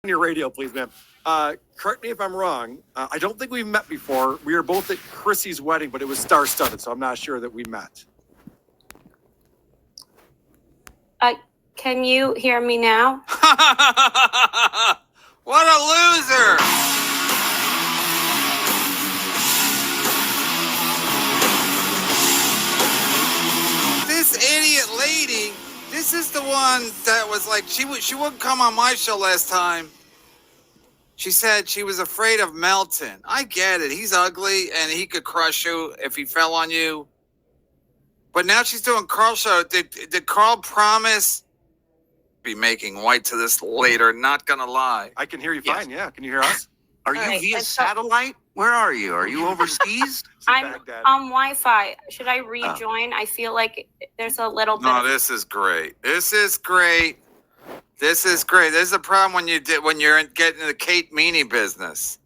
on your radio, please, ma'am. Correct me if I'm wrong. I don't think we've met before. We were both at Chrissy's wedding, but it was star-studded, so I'm not sure that we met. Can you hear me now? What a loser! This idiot lady, this is the one that was like, she wouldn't come on my show last time. She said she was afraid of Melton. I get it. He's ugly and he could crush you if he fell on you. But now she's doing Carl's show. Did Carl promise be making white to this later? Not gonna lie. I can hear you fine, yeah. Can you hear us? Are you via satellite? Where are you? Are you overseas? I'm on Wi-Fi. Should I rejoin? I feel like there's a little bit. No, this is great. This is great. This is great. This is the problem when you're getting the Kate Meany business.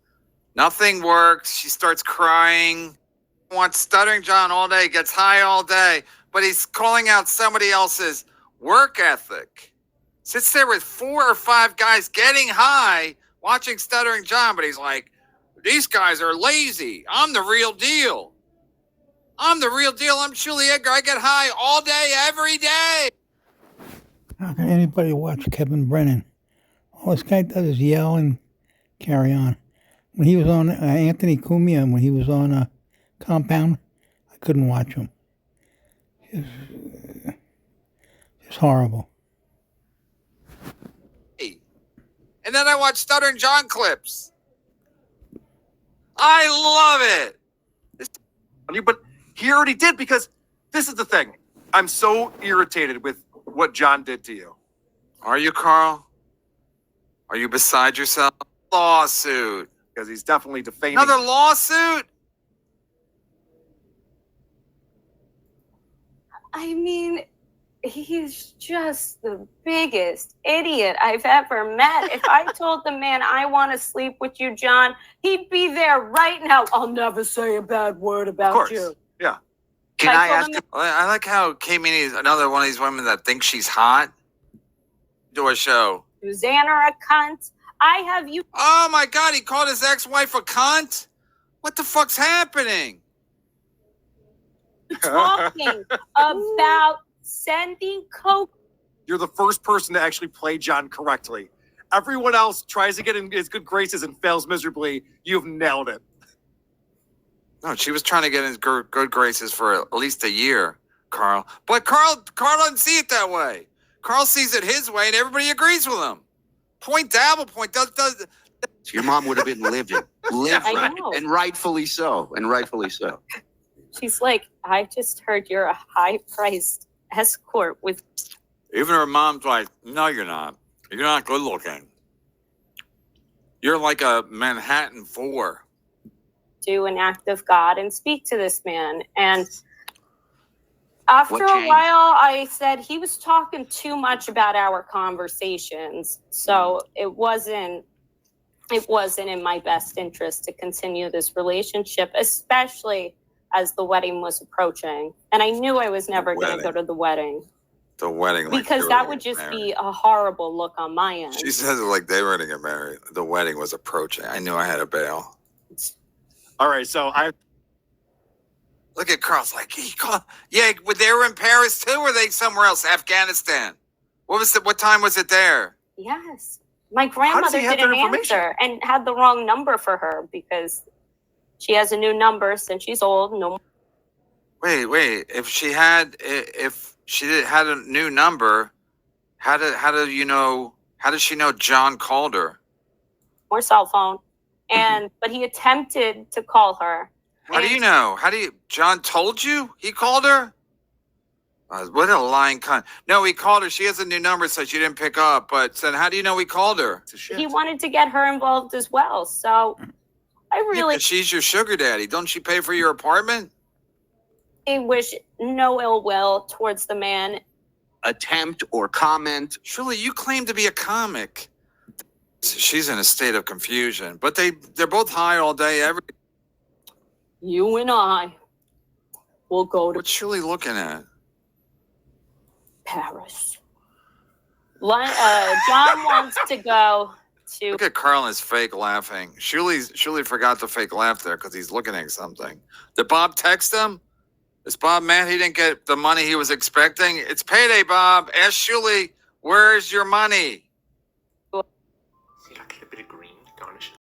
Nothing works. She starts crying. Wants Stuttering John all day. Gets high all day. But he's calling out somebody else's work ethic. Sits there with 4 or 5 guys getting high, watching Stuttering John, but he's like, these guys are lazy. I'm the real deal. I'm the real deal. I'm Julie Edgar. I get high all day, every day. How can anybody watch Kevin Brennan? All this guy does is yell and carry on. When he was on Anthony Cumia, when he was on Compound, I couldn't watch him. It's horrible. And then I watch Stuttering John clips. I love it. But he already did, because this is the thing. I'm so irritated with what John did to you. Are you, Carl? Are you beside yourself? Lawsuit. Because he's definitely defaming. Another lawsuit? I mean, he's just the biggest idiot I've ever met. If I told the man I want to sleep with you, John, he'd be there right now. I'll never say a bad word about you. Yeah. Can I ask? I like how Kate Meany is another one of these women that thinks she's hot. Do a show. Suzanne are a cunt. I have you. Oh my God, he called his ex-wife a cunt? What the fuck's happening? Talking about sending coke. You're the first person to actually play John correctly. Everyone else tries to get in his good graces and fails miserably. You've nailed it. No, she was trying to get in good graces for at least a year, Carl. But Carl doesn't see it that way. Carl sees it his way, and everybody agrees with him. Point Dabble Point does. Your mom would have been livid, I know. and rightfully so, She's like, I just heard you're a high-priced escort with. Even her mom's like, no, you're not. You're not good looking. You're like a Manhattan 4. Do an act of God and speak to this man. And after What a changed? while, I said he was talking too much about our conversations. So it wasn't in my best interest to continue this relationship, especially as the wedding was approaching. And I knew I was never going to go to the wedding. The wedding. Because that would just be a horrible look on my end. She says it like they were going to get married. The wedding was approaching. I knew I had to bail. All right, so Look at Carl's like, he called. Yeah, they were in Paris too, or were they somewhere else? Afghanistan. What time was it there? Yes. My grandmother didn't answer and had the wrong number for her because she has a new number since she's old. No. Wait. If she had a new number, how does she know John called her? Or cell phone. But he attempted to call her. How do you know? John told you he called her? What a lying cunt. No, he called her. She has a new number, so she didn't pick up. But then how do you know he called her? He wanted to get her involved as well. So I really. Yeah, she's your sugar daddy. Don't she pay for your apartment? I wish no ill will towards the man. Attempt or comment. Surely you claim to be a comic. She's in a state of confusion. But they're both high all day. You and I will go to What's Shirley looking at? Paris. John wants to go to. Look at Carl and his fake laughing. Shuli forgot to fake laugh there because he's looking at something. Did Bob text him? Is Bob mad he didn't get the money he was expecting? It's payday, Bob. Ask Shuli, where's your money? See like a bit of green garnish.